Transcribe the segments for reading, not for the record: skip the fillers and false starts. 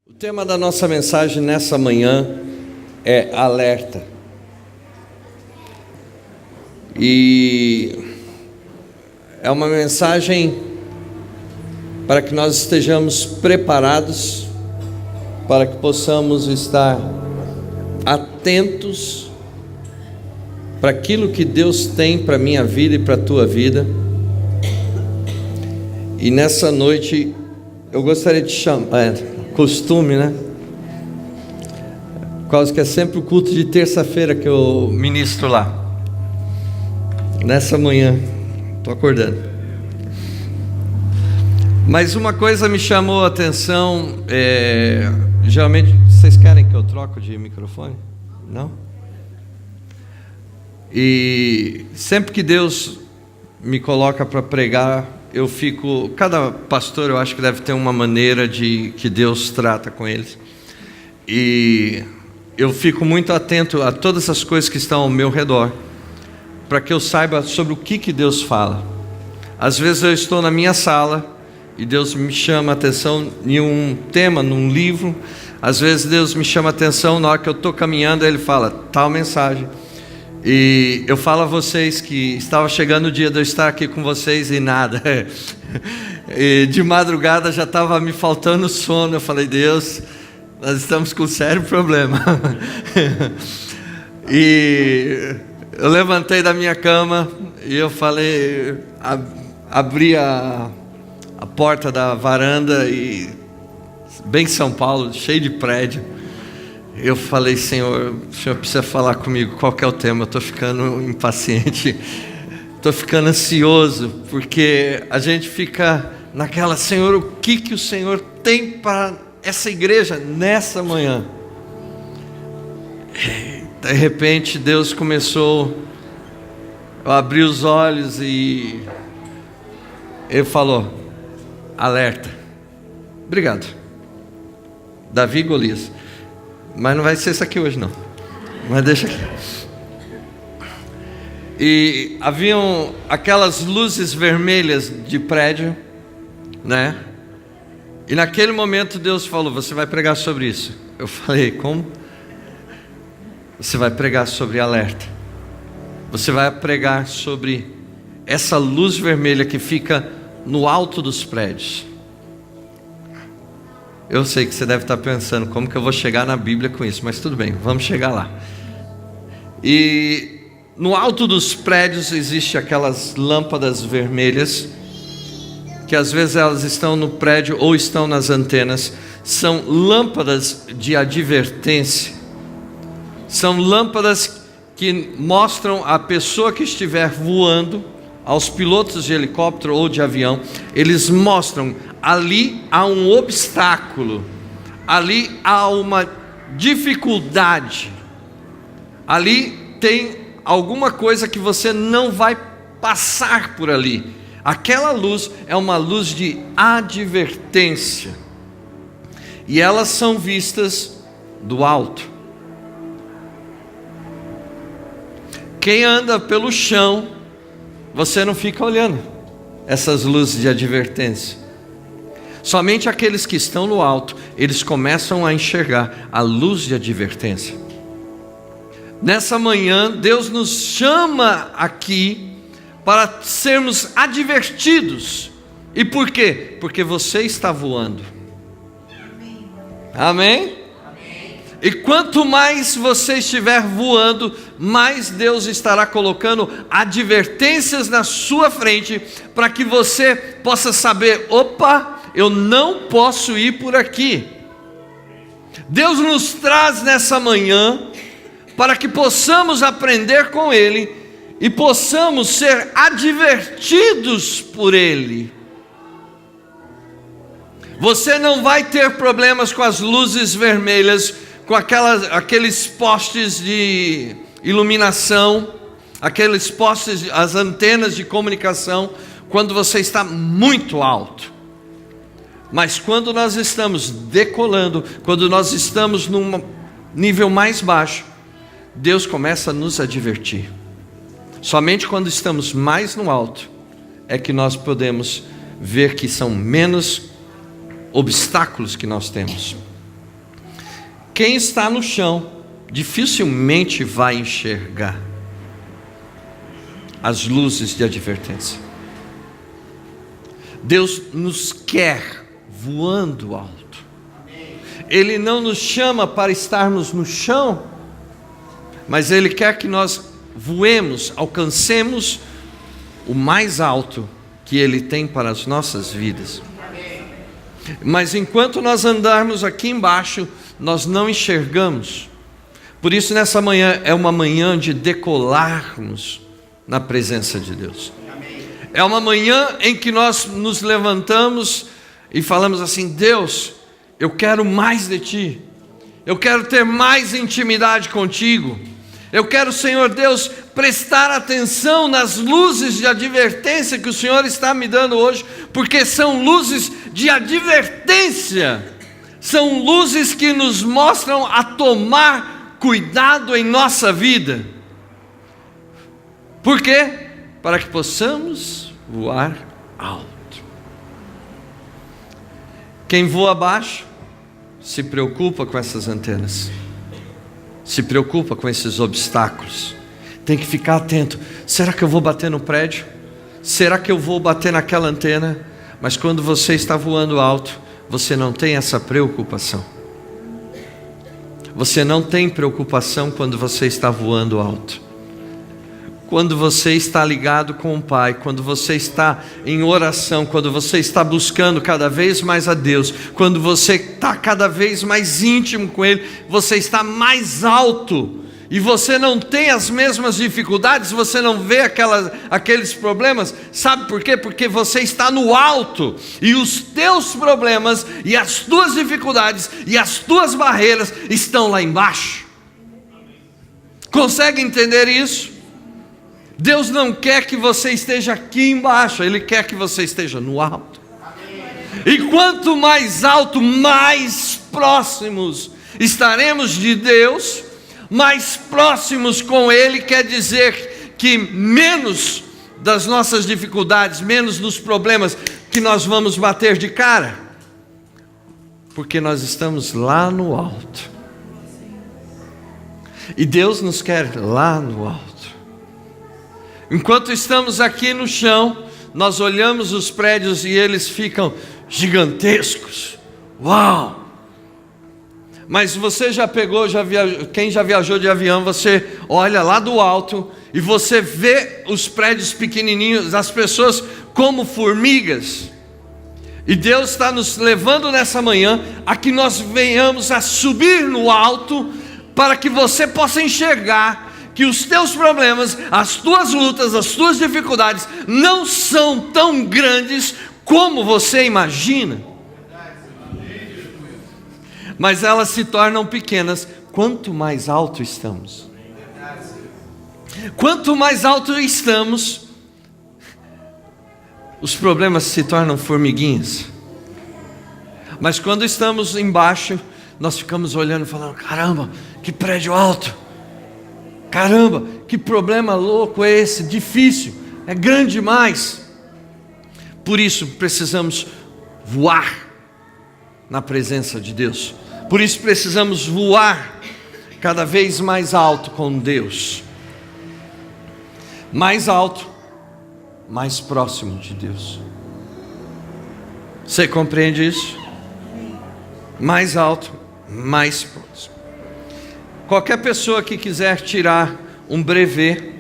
O tema da nossa mensagem nessa manhã é alerta. E é uma mensagem para que nós estejamos preparados, para que possamos estar atentos para aquilo que Deus tem para a minha vida e para a tua vida. E nessa noite eu gostaria de chamar, costume, né? Por causa que é sempre o culto de terça-feira que eu ministro lá. Nessa manhã, estou acordando. Mas uma coisa me chamou a atenção, geralmente, vocês querem que eu troque de microfone? Não? E sempre que Deus me coloca para pregar, eu fico, cada pastor eu acho que deve ter uma maneira de que Deus trata com eles. E eu fico muito atento a todas as coisas que estão ao meu redor, para que eu saiba sobre o que Deus fala. Às vezes eu estou na minha sala e Deus me chama a atenção em um tema, num livro. Às vezes Deus me chama a atenção na hora que eu estou caminhando, Ele fala tal mensagem. E eu falo a vocês que estava chegando o dia de eu estar aqui com vocês e nada. E de madrugada já estava me faltando sono. Eu falei, Deus, nós estamos com um sério problema. E eu levantei da minha cama e eu falei, abri a porta da varanda e bem São Paulo, cheio de prédio. Eu falei, Senhor, o Senhor precisa falar comigo, qual que é o tema? Eu estou ficando impaciente, estou ficando ansioso, porque a gente fica naquela, Senhor, o que o Senhor tem para essa igreja nessa manhã? De repente Deus começou, eu abri os olhos e Ele falou, alerta. Obrigado. Davi e Golias. Mas não vai ser isso aqui hoje não. Mas deixa aqui. E haviam aquelas luzes vermelhas de prédio, né? E naquele momento Deus falou, você vai pregar sobre isso. Eu falei, como? Você vai pregar sobre alerta. Você vai pregar sobre essa luz vermelha que fica no alto dos prédios. Eu sei que você deve estar pensando, como que eu vou chegar na Bíblia com isso? Mas tudo bem, vamos chegar lá. E no alto dos prédios existe aquelas lâmpadas vermelhas, que às vezes elas estão no prédio ou estão nas antenas. São lâmpadas de advertência. São lâmpadas que mostram a pessoa que estiver voando, aos pilotos de helicóptero ou de avião, eles mostram, ali há um obstáculo, ali há uma dificuldade, ali tem alguma coisa que você não vai passar por ali. Aquela luz é uma luz de advertência, e elas são vistas do alto. Quem anda pelo chão, você não fica olhando essas luzes de advertência. Somente aqueles que estão no alto, eles começam a enxergar a luz de advertência. Nessa manhã, Deus nos chama aqui para sermos advertidos. E por quê? Porque você está voando. Amém? E quanto mais você estiver voando, mais Deus estará colocando advertências na sua frente, para que você possa saber, opa, eu não posso ir por aqui. Deus nos traz nessa manhã, para que possamos aprender com Ele, e possamos ser advertidos por Ele. Você não vai ter problemas com as luzes vermelhas, com aqueles postes de iluminação, aqueles postes, as antenas de comunicação, quando você está muito alto. Mas quando nós estamos decolando, quando nós estamos num nível mais baixo, Deus começa a nos advertir. Somente quando estamos mais no alto é que nós podemos ver que são menos obstáculos que nós temos. quem está no chão dificilmente vai enxergar as luzes de advertência. Deus nos quer voando alto. Ele não nos chama para estarmos no chão, mas Ele quer que nós voemos, alcancemos o mais alto que Ele tem para as nossas vidas. Mas enquanto nós andarmos aqui embaixo, nós não enxergamos. Por isso nessa manhã é uma manhã de decolarmos na presença de Deus. É uma manhã em que nós nos levantamos e falamos assim: Deus, eu quero mais de Ti, eu quero ter mais intimidade contigo, eu quero, Senhor Deus, prestar atenção nas luzes de advertência que o Senhor está me dando hoje, porque são luzes de advertência, são luzes que nos mostram a tomar cuidado em nossa vida. Por quê? Para que possamos voar alto. Quem voa baixo se preocupa com essas antenas, se preocupa com esses obstáculos, tem que ficar atento. Será que eu vou bater no prédio? Será que eu vou bater naquela antena? Mas quando você está voando alto, você não tem essa preocupação. Você não tem preocupação quando você está voando alto. Quando você está ligado com o Pai, quando você está em oração, quando você está buscando cada vez mais a Deus, quando você está cada vez mais íntimo com Ele, você está mais alto, e você não tem as mesmas dificuldades, você não vê aqueles problemas. Sabe por quê? Porque você está no alto, e os teus problemas, e as tuas dificuldades, e as tuas barreiras estão lá embaixo. Consegue entender isso? Deus não quer que você esteja aqui embaixo, Ele quer que você esteja no alto. E quanto mais alto, mais próximos estaremos de Deus, mais próximos com Ele, quer dizer que menos das nossas dificuldades, menos dos problemas que nós vamos bater de cara, porque nós estamos lá no alto. E Deus nos quer lá no alto. Enquanto estamos aqui no chão, nós olhamos os prédios e eles ficam gigantescos. Uau! Mas você já pegou, quem já viajou de avião, você olha lá do alto e você vê os prédios pequenininhos, as pessoas como formigas. E Deus está nos levando nessa manhã a que nós venhamos a subir no alto, para que você possa enxergar que os teus problemas, as tuas lutas, as tuas dificuldades não são tão grandes como você imagina, mas elas se tornam pequenas quanto mais alto estamos. Quanto mais alto estamos, os problemas se tornam formiguinhas. Mas quando estamos embaixo, nós ficamos olhando e falando: caramba, que prédio alto! Caramba, que problema louco é esse, difícil, é grande demais. Por isso precisamos voar na presença de Deus. Por isso precisamos voar cada vez mais alto com Deus. Mais alto, mais próximo de Deus. Você compreende isso? Mais alto, mais próximo. Qualquer pessoa que quiser tirar um brevet,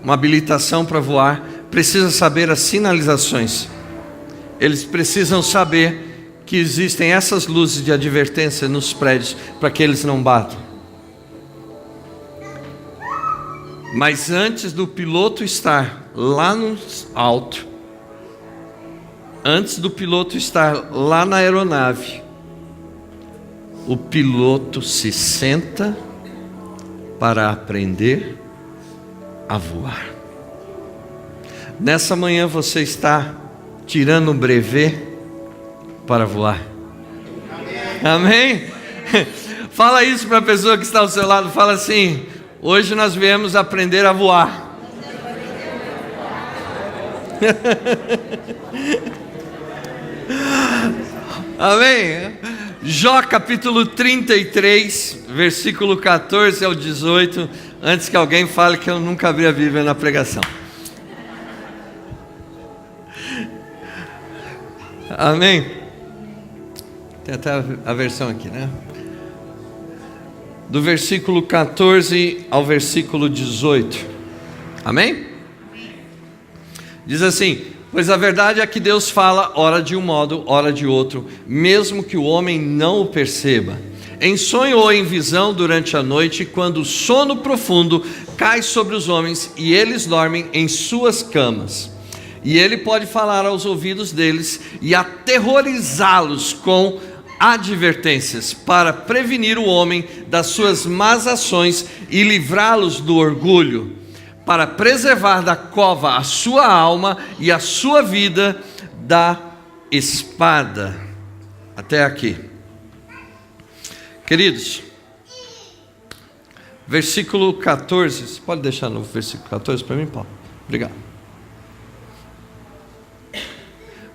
uma habilitação para voar, precisa saber as sinalizações. Eles precisam saber que existem essas luzes de advertência nos prédios, para que eles não batam. Mas antes do piloto estar lá no alto, antes do piloto estar lá na aeronave, o piloto se senta para aprender a voar. Nessa manhã você está tirando um brevet para voar. Amém? Fala isso para a pessoa que está ao seu lado. Fala assim: hoje nós viemos aprender a voar. Amém? Jó capítulo 33, versículo 14 ao 18, antes que alguém fale que eu nunca abri a Bíblia na pregação. Amém? Tem até a versão aqui, né? Do versículo 14 ao versículo 18. Amém? Diz assim: pois a verdade é que Deus fala ora de um modo, ora de outro, mesmo que o homem não o perceba. Em sonho ou em visão durante a noite, quando o sono profundo cai sobre os homens e eles dormem em suas camas. E ele pode falar aos ouvidos deles e aterrorizá-los com advertências, para prevenir o homem das suas más ações e livrá-los do orgulho, para preservar da cova a sua alma e a sua vida da espada. Até aqui. Queridos, versículo 14, você pode deixar no versículo 14 para mim, Paulo? Obrigado.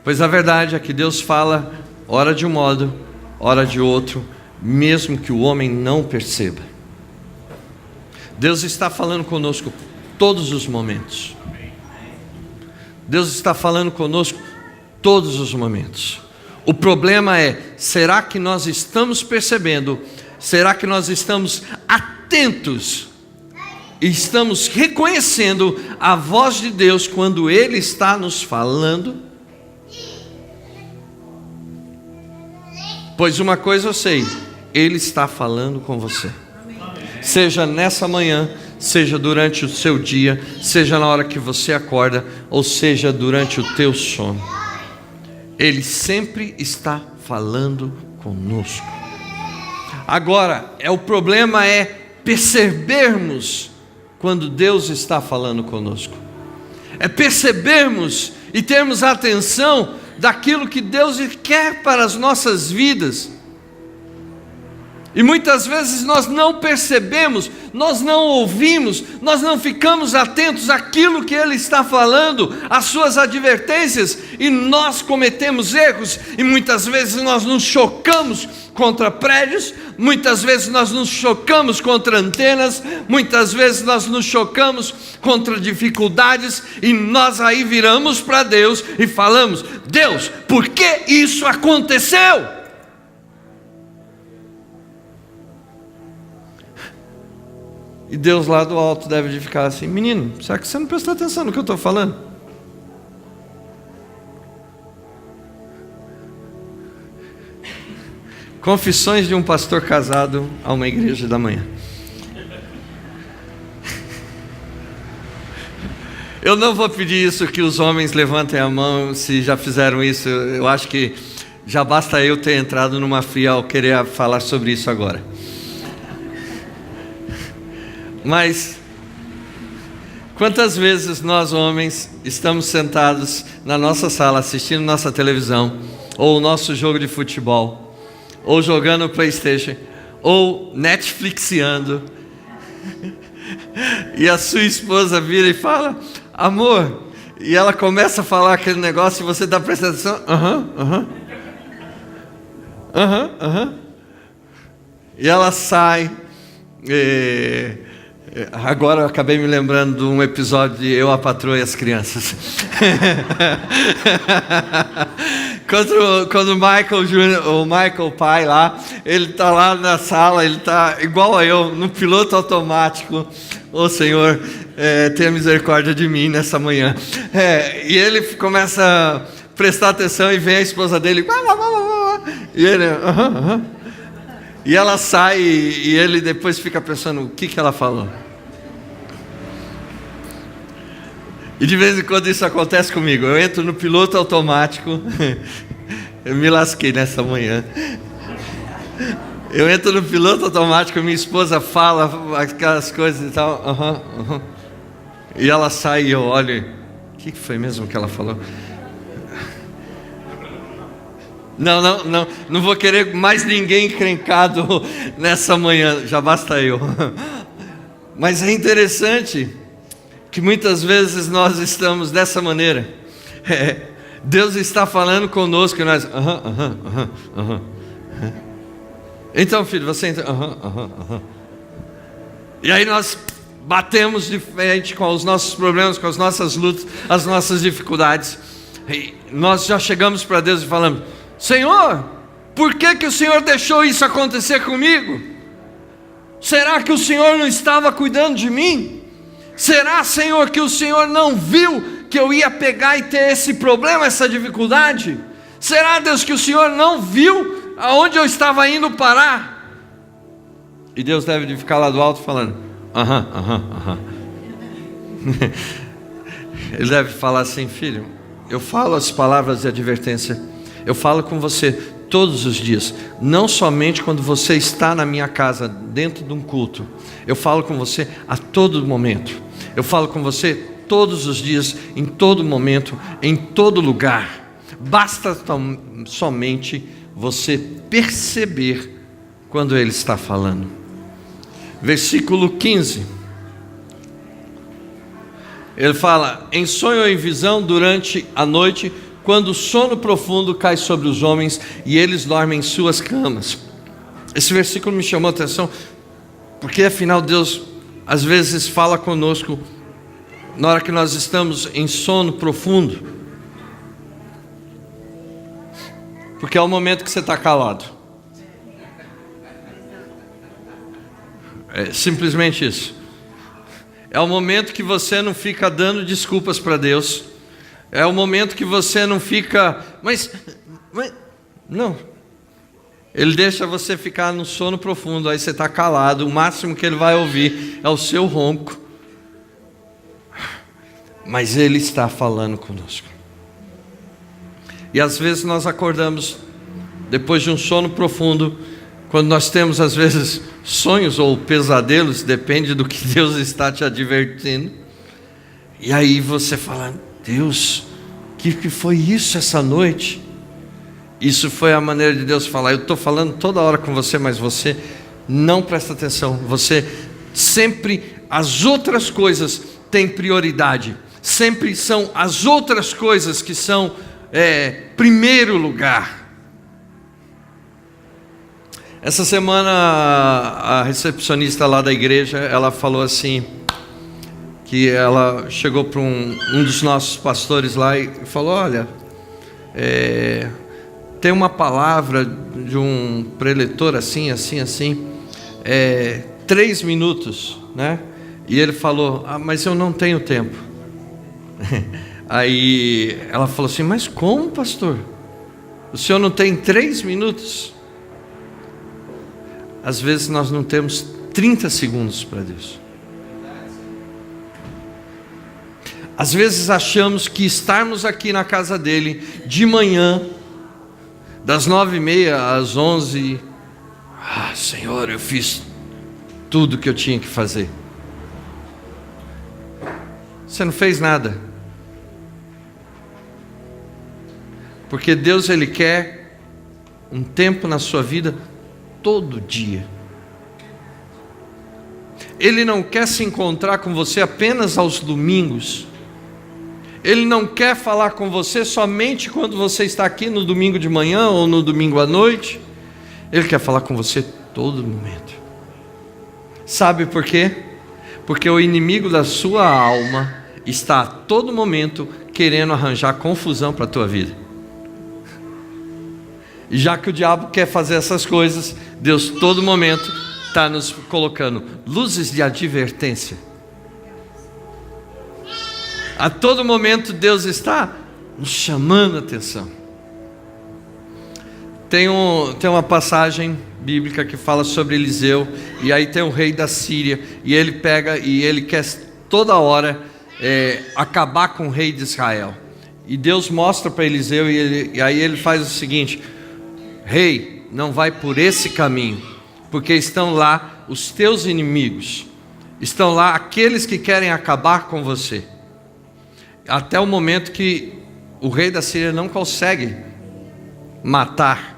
Pois a verdade é que Deus fala ora de um modo, ora de outro, mesmo que o homem não perceba. Deus está falando conosco todos os momentos. Deus está falando conosco todos os momentos. O problema é, será que nós estamos percebendo? Será que nós estamos atentos? E estamos reconhecendo a voz de Deus quando Ele está nos falando? Pois uma coisa eu sei, Ele está falando com você. Seja nessa manhã, seja durante o seu dia, seja na hora que você acorda, ou seja durante o teu sono. Ele sempre está falando conosco. Agora, o problema é percebermos quando Deus está falando conosco. É percebermos e termos atenção daquilo que Deus quer para as nossas vidas. E muitas vezes nós não percebemos, nós não ouvimos, nós não ficamos atentos àquilo que Ele está falando, às suas advertências, e nós cometemos erros, e muitas vezes nós nos chocamos contra prédios, muitas vezes nós nos chocamos contra antenas, muitas vezes nós nos chocamos contra dificuldades, e nós aí viramos para Deus e falamos: Deus, por que isso aconteceu? E Deus lá do alto deve de ficar assim: menino, será que você não prestou atenção no que eu estou falando? Confissões de um pastor casado a uma igreja da manhã. Eu não vou pedir isso, que os homens levantem a mão se já fizeram isso. Eu acho que já basta eu ter entrado numa fria ao querer falar sobre isso agora. Mas quantas vezes nós homens estamos sentados na nossa sala assistindo nossa televisão, ou o nosso jogo de futebol, ou jogando PlayStation, ou Netflixiando, e a sua esposa vira e fala: amor, e ela começa a falar aquele negócio e você está prestando atenção, e ela sai. Agora eu acabei me lembrando de um episódio de Eu, a Patroa e as Crianças. Quando o Michael pai lá, ele está lá na sala, ele está igual a eu, no piloto automático. Ô Senhor, tenha misericórdia de mim nessa manhã. E ele começa a prestar atenção e vem a esposa dele. E ele... E ela sai e ele depois fica pensando: o que ela falou? E de vez em quando isso acontece comigo. Eu entro no piloto automático. Eu me lasquei nessa manhã. Eu entro no piloto automático, minha esposa fala aquelas coisas e tal. E ela sai e eu olho: o que foi mesmo que ela falou? Não vou querer mais ninguém encrencado nessa manhã, já basta eu. Mas é interessante que muitas vezes nós estamos dessa maneira. Deus está falando conosco e nós... Então, filho, você entra. E aí nós batemos de frente com os nossos problemas, com as nossas lutas, as nossas dificuldades. E nós já chegamos para Deus e falamos: Senhor, por que o Senhor deixou isso acontecer comigo? Será que o Senhor não estava cuidando de mim? Será, Senhor, que o Senhor não viu que eu ia pegar e ter esse problema, essa dificuldade? Será, Deus, que o Senhor não viu aonde eu estava indo parar? E Deus deve de ficar lá do alto falando: Ele deve falar assim: filho, eu falo as palavras de advertência, eu falo com você todos os dias, não somente quando você está na minha casa, dentro de um culto. Eu falo com você a todo momento. Eu falo com você todos os dias, em todo momento, em todo lugar. Basta somente você perceber quando Ele está falando. Versículo 15. Ele fala: em sonho ou em visão durante a noite, quando o sono profundo cai sobre os homens e eles dormem em suas camas. Esse versículo me chamou a atenção, porque afinal Deus às vezes fala conosco na hora que nós estamos em sono profundo, porque é o momento que você está calado. É simplesmente isso. É o momento que você não fica dando desculpas para Deus. É o momento que você não fica, mas não. Ele deixa você ficar no sono profundo, aí você está calado. O máximo que Ele vai ouvir é o seu ronco. Mas Ele está falando conosco. E às vezes nós acordamos depois de um sono profundo, quando nós temos às vezes sonhos ou pesadelos, depende do que Deus está te advertindo. E aí você fala: Deus, o que foi isso essa noite? Isso foi a maneira de Deus falar: eu estou falando toda hora com você, mas você não presta atenção. Você sempre, as outras coisas têm prioridade. Sempre são as outras coisas que são primeiro lugar. Essa semana a recepcionista lá da igreja, ela falou assim, que ela chegou para um dos nossos pastores lá e falou: olha, tem uma palavra de um preletor assim, 3 minutos, né? E ele falou: mas eu não tenho tempo. Aí ela falou assim: mas como, pastor? O senhor não tem 3 minutos? Às vezes nós não temos 30 segundos para Deus. Às vezes achamos que estarmos aqui na casa dele de manhã, das 9h30 às 11h, Senhor, eu fiz tudo que eu tinha que fazer. Você não fez nada. Porque Deus, Ele quer um tempo na sua vida todo dia. Ele não quer se encontrar com você apenas aos domingos. Ele não quer falar com você somente quando você está aqui no domingo de manhã ou no domingo à noite. Ele quer falar com você todo momento. Sabe por quê? Porque o inimigo da sua alma está a todo momento querendo arranjar confusão para a tua vida. E já que o diabo quer fazer essas coisas, Deus todo momento está nos colocando luzes de advertência. A todo momento Deus está nos chamando a atenção. Tem uma passagem bíblica que fala sobre Eliseu, e aí tem o rei da Síria, e ele pega e ele quer toda hora acabar com o rei de Israel. E Deus mostra para Eliseu, e aí ele faz o seguinte: rei, não vai por esse caminho, porque estão lá os teus inimigos, estão lá aqueles que querem acabar com você. Até o momento que o rei da Síria não consegue matar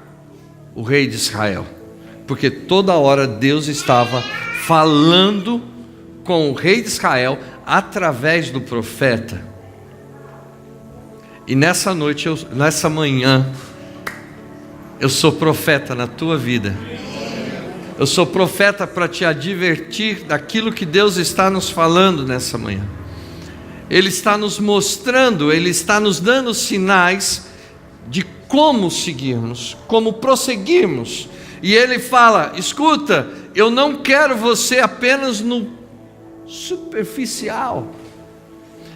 o rei de Israel, porque toda hora Deus estava falando com o rei de Israel através do profeta. E nessa noite, nessa manhã, eu sou profeta na tua vida. Eu sou profeta para te advertir daquilo que Deus está nos falando nessa manhã. Ele está nos mostrando, Ele está nos dando sinais de como seguirmos, como prosseguirmos. E Ele fala: escuta, eu não quero você apenas no superficial,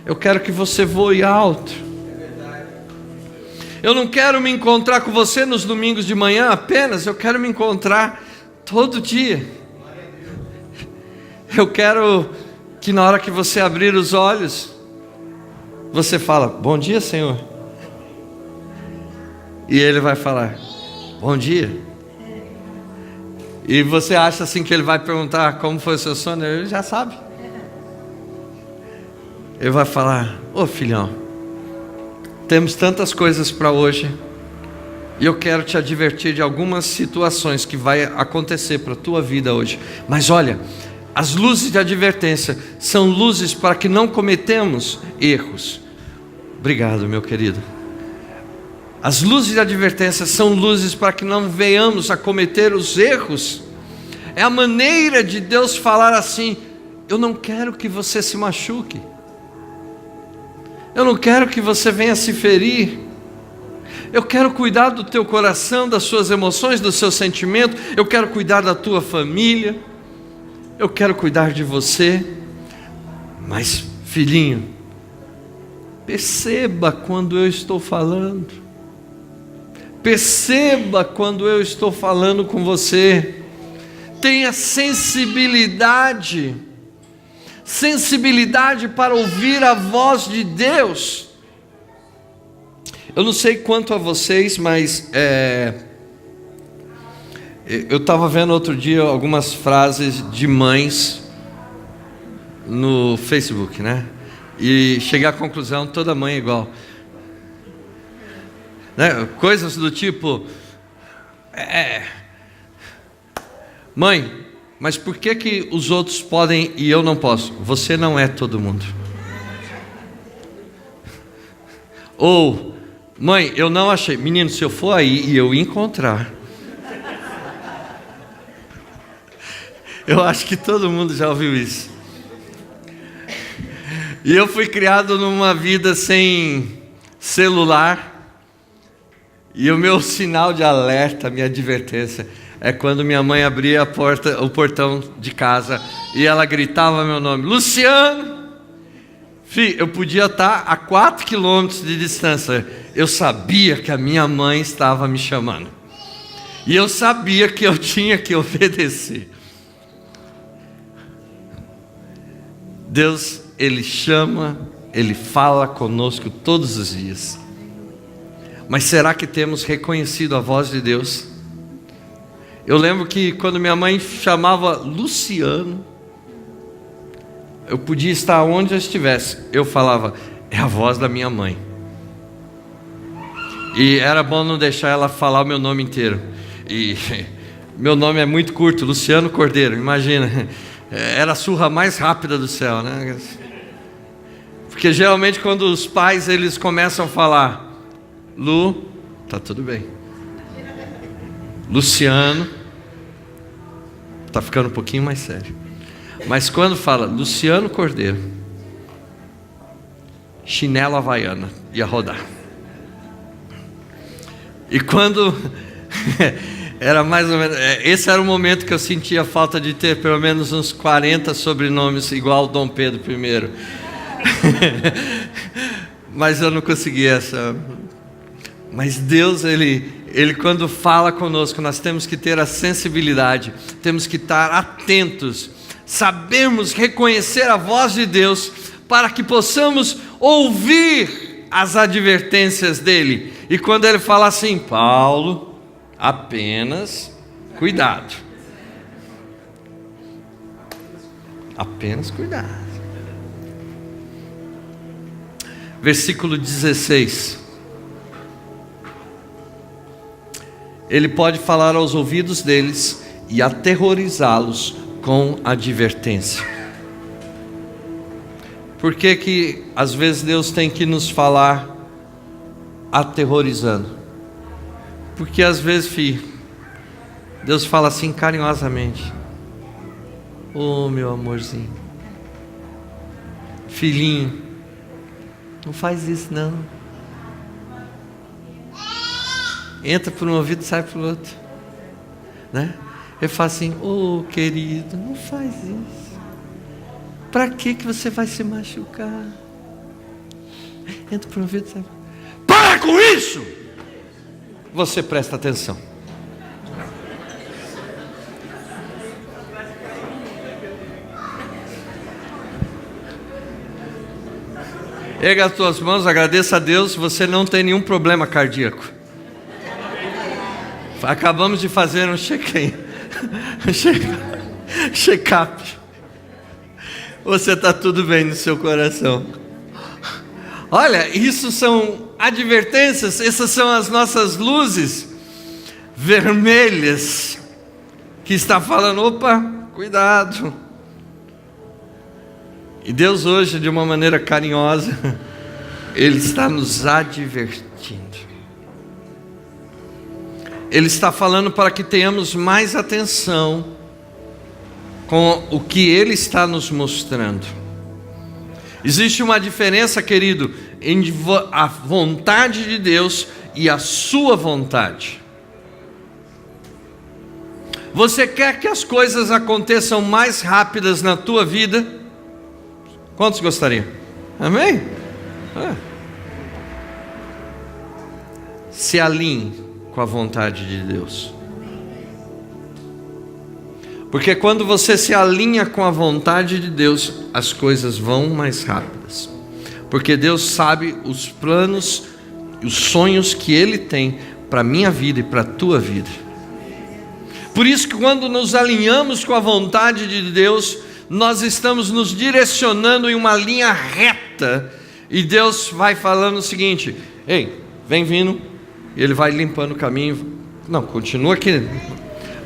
eu quero que você voe alto. Eu não quero me encontrar com você nos domingos de manhã apenas, eu quero me encontrar todo dia. Eu quero que na hora que você abrir os olhos, você fala: bom dia, Senhor. E Ele vai falar: bom dia. E você acha assim que Ele vai perguntar como foi o seu sono? Ele já sabe. Ele vai falar: ô filhão, temos tantas coisas para hoje, e eu quero te advertir de algumas situações que vai acontecer para a tua vida hoje. Mas olha, as luzes de advertência são luzes para que não cometemos erros. Obrigado, meu querido. As luzes de advertência são luzes para que não venhamos a cometer os erros. É a maneira de Deus falar assim: eu não quero que você se machuque, eu não quero que você venha se ferir. Eu quero cuidar do teu coração, das suas emoções, do seu sentimento. Eu quero cuidar da tua família. Eu quero cuidar de você. Mas, filhinho, perceba quando eu estou falando. Perceba quando eu estou falando com você. Tenha sensibilidade. Sensibilidade para ouvir a voz de Deus. Eu não sei quanto a vocês, mas eu estava vendo outro dia algumas frases de mães no Facebook, né? E cheguei à conclusão: toda mãe é igual, né? Coisas do tipo: mãe, mas por que os outros podem e eu não posso? Você não é todo mundo. Ou: mãe, eu não achei. Menino, se eu for aí e eu encontrar. Eu acho que todo mundo já ouviu isso. E eu fui criado numa vida sem celular. E o meu sinal de alerta, minha advertência, é quando minha mãe abria a porta, o portão de casa, e ela gritava meu nome: Luciano! Filho, eu podia estar a 4 quilômetros de distância. Eu sabia que a minha mãe estava me chamando. E eu sabia que eu tinha que obedecer. Deus, Ele chama, Ele fala conosco todos os dias. Mas será que temos reconhecido a voz de Deus? Eu lembro que quando minha mãe chamava Luciano, eu podia estar onde eu estivesse, eu falava: é a voz da minha mãe. E era bom não deixar ela falar o meu nome inteiro. E meu nome é muito curto, Luciano Cordeiro, imagina. Era a surra mais rápida do céu, né? Porque geralmente quando os pais eles começam a falar: Lu, tá tudo bem. Luciano, tá ficando um pouquinho mais sério. Mas quando fala Luciano Cordeiro, chinelo havaiana, ia rodar. E quando era mais ou menos, esse era o momento que eu sentia falta de ter pelo menos uns 40 sobrenomes igual Dom Pedro I. Mas eu não consegui essa. Mas Deus, Ele quando fala conosco, nós temos que ter a sensibilidade, temos que estar atentos, sabemos reconhecer a voz de Deus, para que possamos ouvir as advertências dEle. E quando Ele fala assim: Paulo, apenas cuidado. Apenas cuidado. Versículo 16. Ele pode falar aos ouvidos deles e aterrorizá-los com advertência. Por que às vezes Deus tem que nos falar aterrorizando? Porque às vezes, filho, Deus fala assim carinhosamente: ô meu amorzinho, filhinho, não faz isso não. Entra por um ouvido e sai por outro, né? Ele fala assim: ô querido, não faz isso. Para que você vai se machucar? Entra por um ouvido e sai. Para com isso! Você presta atenção. Erga as tuas mãos, agradeça a Deus, você não tem nenhum problema cardíaco. Acabamos de fazer um check-in, check-up. Você está tudo bem no seu coração. Olha, isso são advertências, essas são as nossas luzes vermelhas, que está falando: opa, cuidado. E Deus hoje, de uma maneira carinhosa, Ele está nos advertindo. Ele está falando para que tenhamos mais atenção com o que Ele está nos mostrando. Existe uma diferença, querido, entre a vontade de Deus e a sua vontade. Você quer que as coisas aconteçam mais rápidas na tua vida? Quantos gostariam? Amém? Se alinhe com a vontade de Deus. Porque quando você se alinha com a vontade de Deus, as coisas vão mais rápidas. Porque Deus sabe os planos e os sonhos que Ele tem para a minha vida e para a tua vida. Por isso que quando nos alinhamos com a vontade de Deus, nós estamos nos direcionando em uma linha reta. E Deus vai falando o seguinte: ei, vem vindo. E Ele vai limpando o caminho. Não, continua aqui.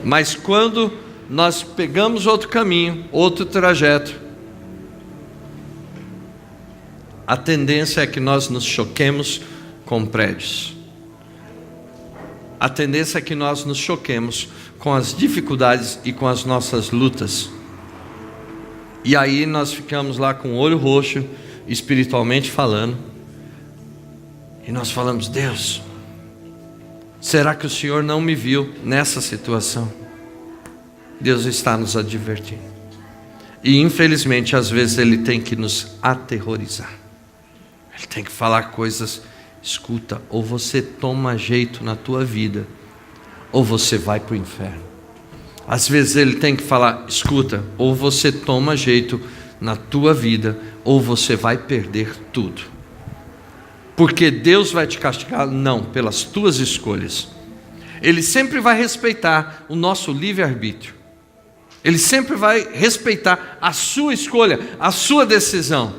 Mas quando nós pegamos outro caminho, outro trajeto, a tendência é que nós nos choquemos com prédios. A tendência é que nós nos choquemos com as dificuldades e com as nossas lutas. E aí nós ficamos lá com o olho roxo, espiritualmente falando. E nós falamos: Deus, será que o Senhor não me viu nessa situação? Deus está nos advertindo. E infelizmente às vezes Ele tem que nos aterrorizar. Ele tem que falar coisas: escuta, ou você toma jeito na tua vida, ou você vai para o inferno. Às vezes Ele tem que falar: escuta, ou você toma jeito na tua vida, ou você vai perder tudo. Porque Deus vai te castigar? Não, pelas tuas escolhas. Ele sempre vai respeitar o nosso livre-arbítrio. Ele sempre vai respeitar a sua escolha, a sua decisão.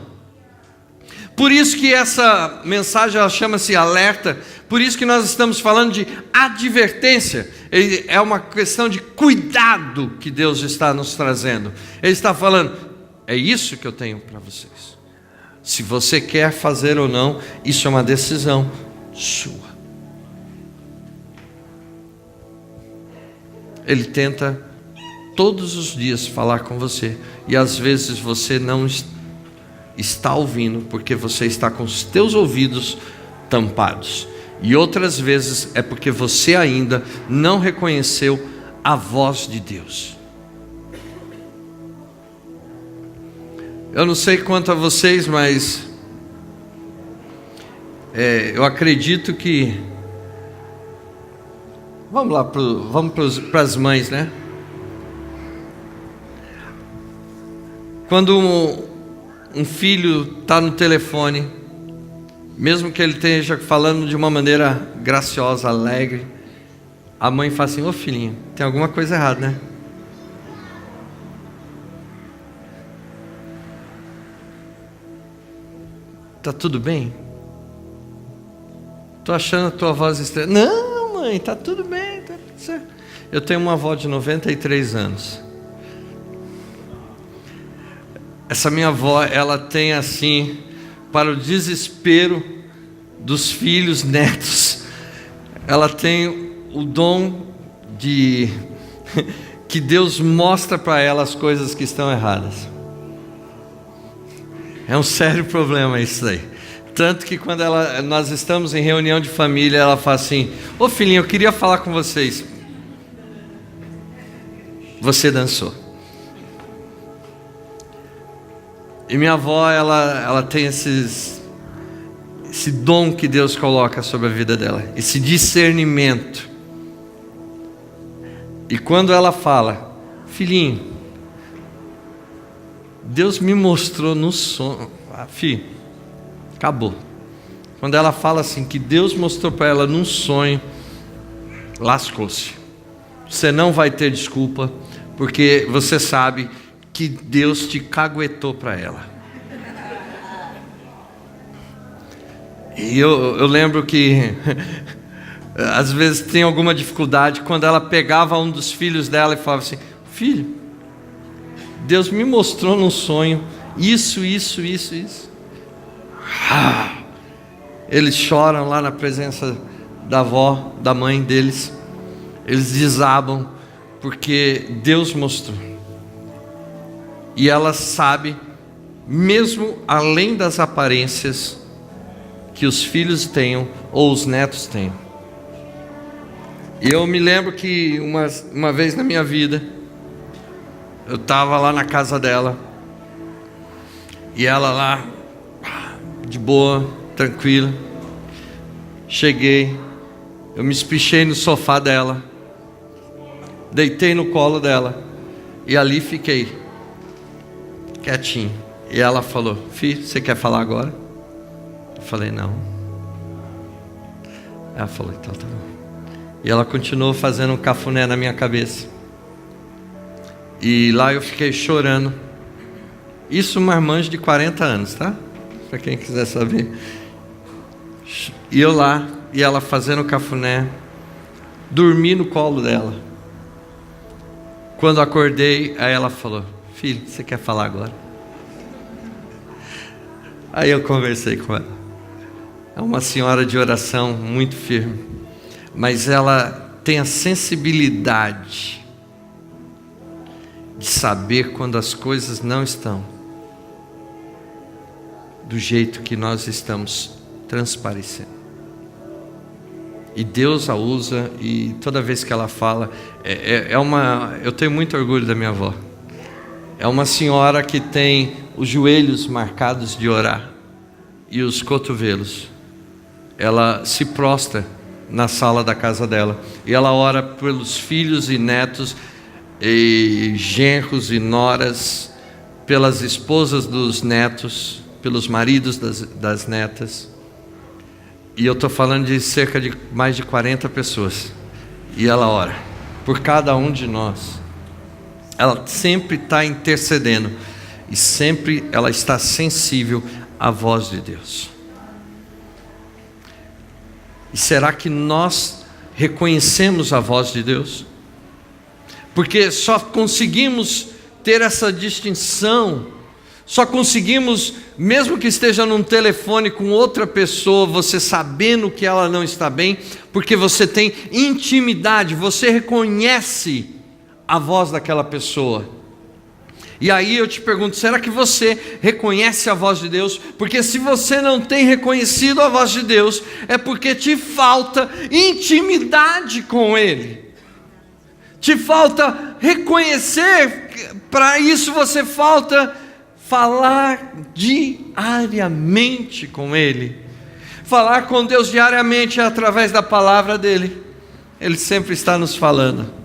Por isso que essa mensagem ela chama-se alerta. Por isso que nós estamos falando de advertência. É uma questão de cuidado que Deus está nos trazendo. Ele está falando: é isso que eu tenho para vocês. Se você quer fazer ou não, isso é uma decisão sua. Ele tenta todos os dias falar com você, e às vezes você não está ouvindo, porque você está com os teus ouvidos tampados, e outras vezes é porque você ainda não reconheceu a voz de Deus. Eu não sei quanto a vocês, mas eu acredito que vamos para as mães, né? Quando um filho está no telefone, mesmo que ele esteja falando de uma maneira graciosa, alegre, a mãe fala assim: ô filhinho, tem alguma coisa errada, né? Tá tudo bem? Tô achando a tua voz estranha. Não, mãe, tá tudo bem, tá tudo certo. Eu tenho uma avó de 93 anos. Essa minha avó, ela tem assim, para o desespero dos filhos, netos, ela tem o dom de que Deus mostra para ela as coisas que estão erradas. É um sério problema isso aí. Tanto que quando nós estamos em reunião de família, ela fala assim: ô filhinho, eu queria falar com vocês. Você dançou. E minha avó, ela tem esse dom que Deus coloca sobre a vida dela, esse discernimento. E quando ela fala: filhinho, Deus me mostrou no sonho. Filho, acabou. Quando ela fala assim, que Deus mostrou para ela num sonho, lascou-se. Você não vai ter desculpa, porque você sabe que Deus te caguetou para ela. E eu lembro que às vezes tem alguma dificuldade quando ela pegava um dos filhos dela e falava assim: filho, Deus me mostrou num sonho isso. Eles choram lá na presença da avó, da mãe deles. Eles desabam porque Deus mostrou. E ela sabe, mesmo além das aparências que os filhos tenham ou os netos tenham. E eu me lembro que uma vez na minha vida, eu estava lá na casa dela, e ela lá, de boa, tranquila. Cheguei, eu me espichei no sofá dela, deitei no colo dela, e ali fiquei, quietinho. E ela falou: filho, você quer falar agora? Eu falei: não. Ela falou: então tá bom. E ela continuou fazendo um cafuné na minha cabeça. E lá eu fiquei chorando. Isso uma irmã de 40 anos, tá? Para quem quiser saber. E eu lá, e ela fazendo cafuné. Dormi no colo dela. Quando acordei, aí ela falou: filho, você quer falar agora? Aí eu conversei com ela. É uma senhora de oração muito firme, mas ela tem a sensibilidade de saber quando as coisas não estão do jeito que nós estamos transparecendo. E Deus a usa, e toda vez que ela fala, eu tenho muito orgulho da minha avó. É uma senhora que tem os joelhos marcados de orar e os cotovelos. Ela se prostra na sala da casa dela e ela ora pelos filhos e netos e genros e noras, pelas esposas dos netos, pelos maridos das netas. E eu estou falando de cerca de mais de 40 pessoas. E ela ora por cada um de nós. Ela sempre está intercedendo, e sempre ela está sensível à voz de Deus. E será que nós reconhecemos a voz de Deus? Porque só conseguimos ter essa distinção, só conseguimos, mesmo que esteja num telefone com outra pessoa, você sabendo que ela não está bem, porque você tem intimidade, você reconhece a voz daquela pessoa. E aí eu te pergunto, será que você reconhece a voz de Deus? Porque se você não tem reconhecido a voz de Deus, é porque te falta intimidade com Ele. Te falta reconhecer, para isso você falta falar diariamente com Ele. Falar com Deus diariamente é através da palavra dEle. Ele sempre está nos falando.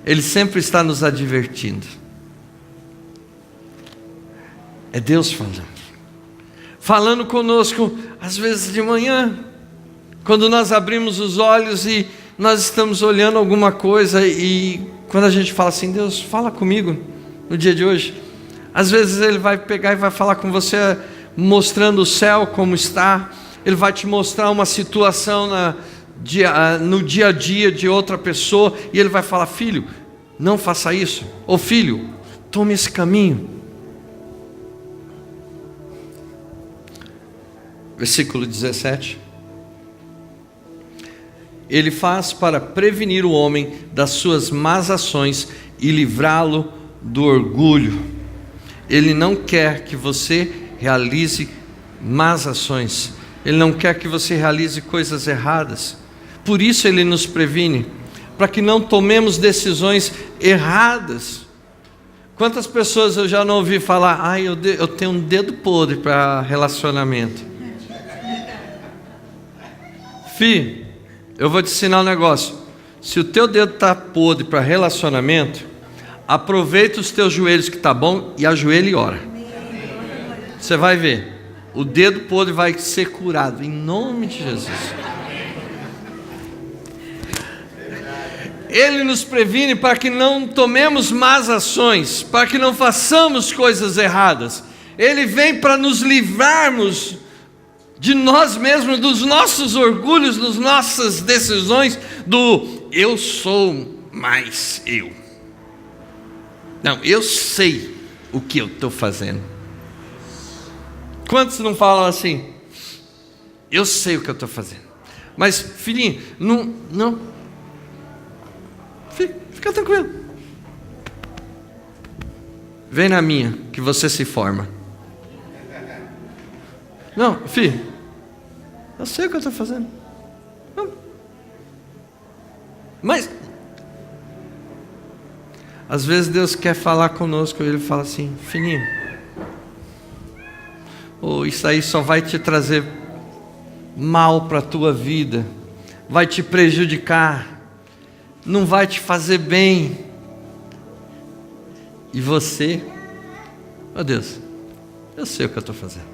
Ele sempre está nos advertindo. É Deus falando. Falando conosco, às vezes de manhã, quando nós abrimos os olhos e nós estamos olhando alguma coisa, e quando a gente fala assim: Deus, fala comigo no dia de hoje. Às vezes Ele vai pegar e vai falar com você, mostrando o céu como está. Ele vai te mostrar uma situação no dia a dia de outra pessoa, e Ele vai falar: filho, não faça isso. Ou filho, tome esse caminho. Versículo 17. Ele faz para prevenir o homem das suas más ações e livrá-lo do orgulho. Ele não quer que você realize más ações. Ele não quer que você realize coisas erradas. Por isso Ele nos previne, para que não tomemos decisões erradas. Quantas pessoas eu já não ouvi falar: eu tenho um dedo podre para relacionamento. Fi, eu vou te ensinar um negócio. Se o teu dedo está podre para relacionamento, aproveita os teus joelhos que está bom e ajoelha e ora. Você vai ver, o dedo podre vai ser curado, em nome de Jesus. Ele nos previne para que não tomemos más ações, para que não façamos coisas erradas. Ele vem para nos livrarmos de nós mesmos, dos nossos orgulhos, das nossas decisões, do eu sou mais eu. Não, eu sei o que eu estou fazendo. Quantos não falam assim? Eu sei o que eu estou fazendo. Mas, filhinho, não. Fica tranquilo. Vem na minha, que você se forma. Não, filho, eu sei o que eu estou fazendo. Mas, às vezes Deus quer falar conosco, Ele fala assim: filhinho, isso aí só vai te trazer mal para a tua vida, vai te prejudicar, não vai te fazer bem. E você, oh Deus, eu sei o que eu estou fazendo.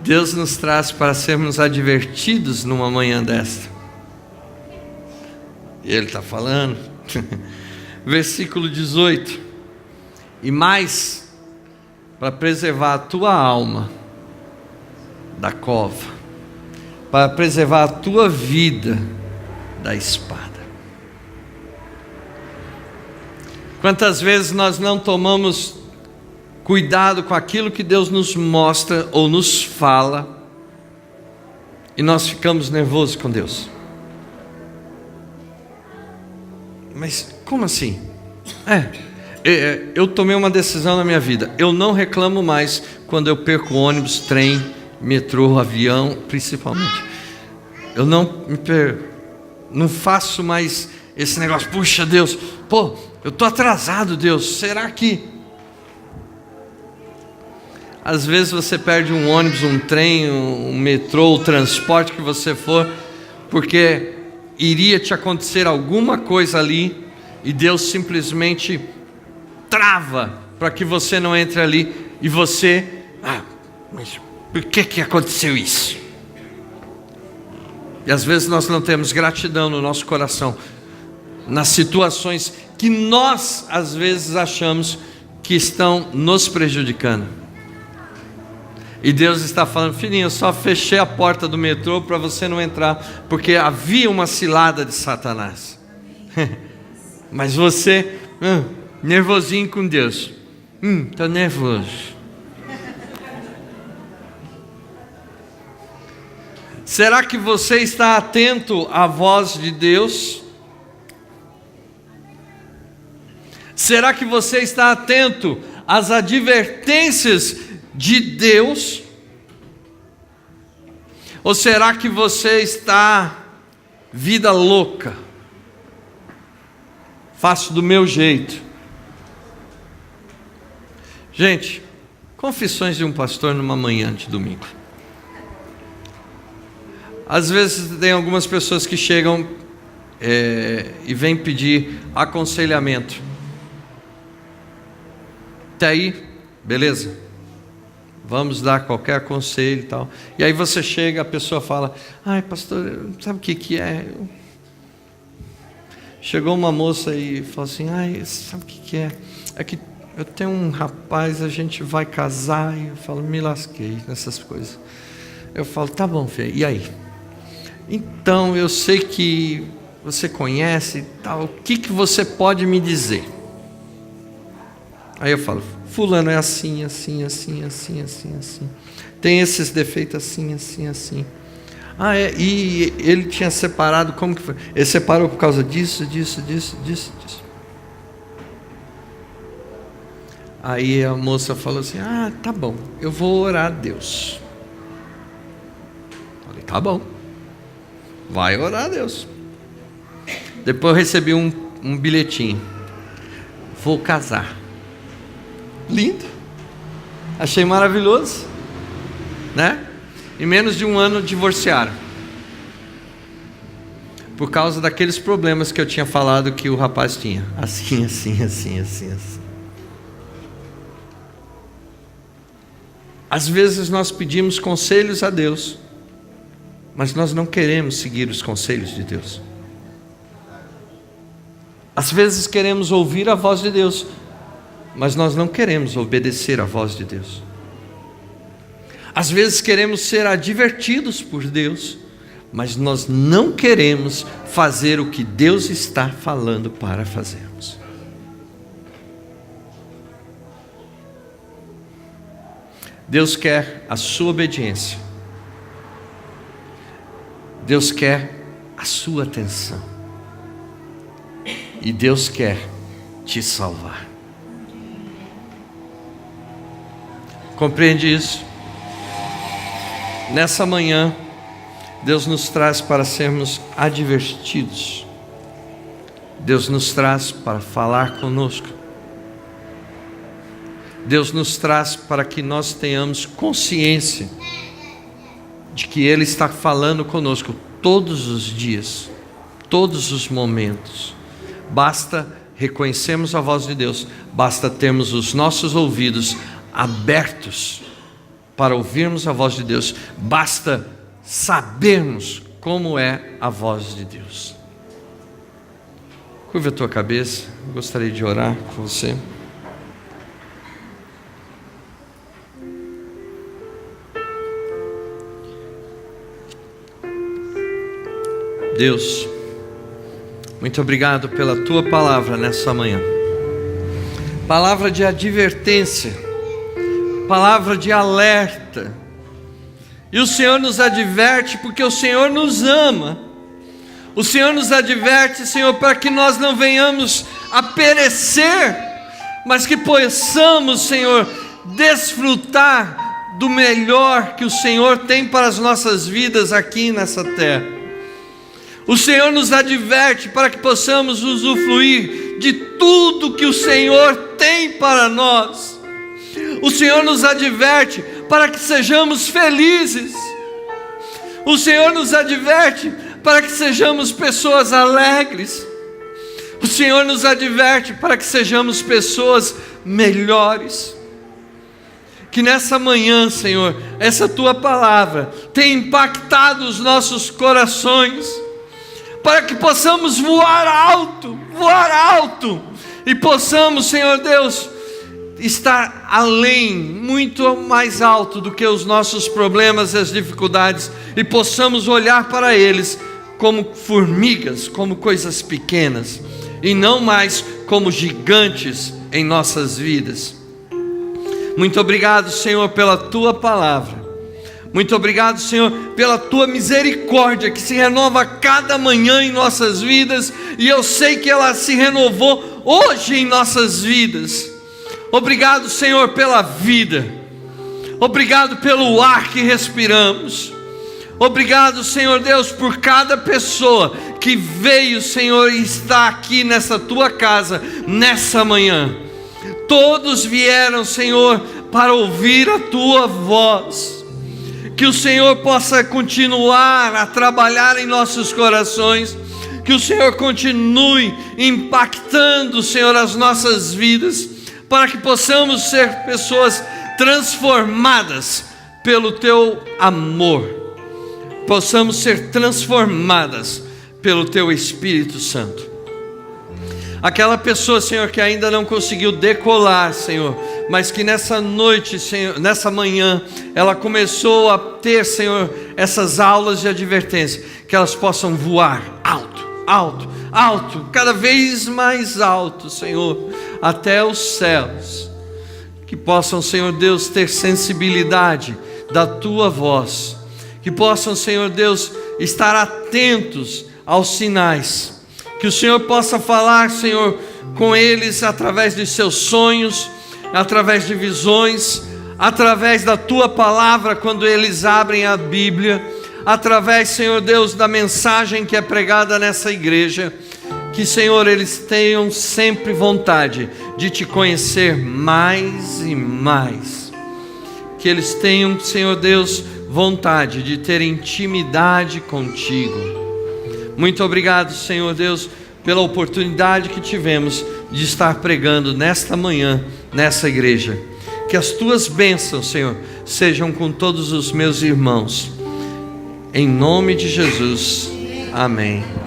Deus nos traz para sermos advertidos numa manhã desta. Ele está falando, versículo 18: e mais, para preservar a tua alma da cova, para preservar a tua vida da espada. Quantas vezes nós não tomamos cuidado com aquilo que Deus nos mostra ou nos fala, e nós ficamos nervosos com Deus. Mas como assim? Eu tomei uma decisão na minha vida. Eu não reclamo mais quando eu perco ônibus, trem, metrô, avião, principalmente. Eu não faço mais esse negócio. Puxa, Deus, eu estou atrasado, Deus, será que... Às vezes você perde um ônibus, um trem, um metrô, o transporte que você for, porque iria te acontecer alguma coisa ali, e Deus simplesmente trava para que você não entre ali, e você, mas por que aconteceu isso? E às vezes nós não temos gratidão no nosso coração, nas situações que nós às vezes achamos que estão nos prejudicando. E Deus está falando: filhinho, eu só fechei a porta do metrô para você não entrar, porque havia uma cilada de Satanás. Mas você, nervosinho com Deus. Estou nervoso. Será que você está atento à voz de Deus? Será que você está atento às advertências de Deus? Ou será que você está vida louca? Faço do meu jeito. Gente, confissões de um pastor numa manhã de domingo. Às vezes tem algumas pessoas que chegam e vêm pedir aconselhamento. Até aí, beleza? Vamos dar qualquer conselho e tal. E aí você chega, a pessoa fala: ai pastor, sabe o que é? Chegou uma moça e falou assim: ai, sabe o que é? É que eu tenho um rapaz, a gente vai casar. E eu falo: me lasquei nessas coisas. Eu falo: tá bom, filha, e aí? Então, eu sei que você conhece e tal, o que você pode me dizer? Aí eu falo, fulano é assim, assim, assim, assim, assim, assim. Tem esses defeitos assim, assim, assim. E ele tinha separado, como que foi? Ele separou por causa disso, disso, disso, disso, disso. Aí a moça falou assim, tá bom, eu vou orar a Deus. Falei, tá bom, vai orar a Deus. Depois eu recebi um bilhetinho, vou casar. Lindo, achei maravilhoso, né? Em menos de um ano divorciaram, por causa daqueles problemas que eu tinha falado que o rapaz tinha, assim, assim, assim, assim, assim. Às vezes nós pedimos conselhos a Deus, mas nós não queremos seguir os conselhos de Deus. Às vezes queremos ouvir a voz de Deus, mas nós não queremos obedecer à voz de Deus. Às vezes queremos ser advertidos por Deus, mas nós não queremos fazer o que Deus está falando para fazermos. Deus quer a sua obediência. Deus quer a sua atenção. E Deus quer te salvar. Compreende isso? Nessa manhã, Deus nos traz para sermos advertidos. Deus nos traz para falar conosco. Deus nos traz para que nós tenhamos consciência de que Ele está falando conosco todos os dias, todos os momentos. Basta reconhecermos a voz de Deus, basta termos os nossos ouvidos abertos para ouvirmos a voz de Deus, basta sabermos como é a voz de Deus. Curva a tua cabeça, eu gostaria de orar com você. Deus, muito obrigado pela tua palavra nessa manhã. Palavra de advertência, palavra de alerta. E o Senhor nos adverte porque o Senhor nos ama. O Senhor nos adverte, Senhor, para que nós não venhamos a perecer, mas que possamos, Senhor, desfrutar do melhor que o Senhor tem para as nossas vidas aqui nessa terra. O Senhor nos adverte para que possamos usufruir de tudo que o Senhor tem para nós. O Senhor nos adverte para que sejamos felizes. O Senhor nos adverte para que sejamos pessoas alegres. O Senhor nos adverte para que sejamos pessoas melhores. Que nessa manhã, Senhor, essa tua palavra tenha impactado os nossos corações, para que possamos voar alto, e possamos, Senhor Deus, estar além, muito mais alto do que os nossos problemas e as dificuldades, e possamos olhar para eles como formigas, como coisas pequenas, e não mais como gigantes em nossas vidas. Muito obrigado, Senhor, pela tua palavra. Muito obrigado, Senhor, pela tua misericórdia que se renova a cada manhã em nossas vidas, e eu sei que ela se renovou hoje em nossas vidas. Obrigado, Senhor, pela vida. Obrigado pelo ar que respiramos. Obrigado, Senhor Deus, por cada pessoa que veio, Senhor, e está aqui nessa tua casa nessa manhã. Todos vieram, Senhor, para ouvir a tua voz. Que o Senhor possa continuar a trabalhar em nossos corações, que o Senhor continue impactando, Senhor, as nossas vidas, para que possamos ser pessoas transformadas pelo teu amor, possamos ser transformadas pelo teu Espírito Santo. Aquela pessoa, Senhor, que ainda não conseguiu decolar, Senhor, mas que nessa noite, Senhor, nessa manhã, ela começou a ter, Senhor, essas aulas de advertência, que elas possam voar alto, alto, alto, cada vez mais alto, Senhor, até os céus, que possam, Senhor Deus, ter sensibilidade da Tua voz, que possam, Senhor Deus, estar atentos aos sinais, que o Senhor possa falar, Senhor, com eles através dos seus sonhos, através de visões, através da Tua palavra quando eles abrem a Bíblia, através, Senhor Deus, da mensagem que é pregada nessa igreja. Que, Senhor, eles tenham sempre vontade de Te conhecer mais e mais. Que eles tenham, Senhor Deus, vontade de ter intimidade contigo. Muito obrigado, Senhor Deus, pela oportunidade que tivemos de estar pregando nesta manhã, nessa igreja. Que as Tuas bênçãos, Senhor, sejam com todos os meus irmãos. Em nome de Jesus. Amém.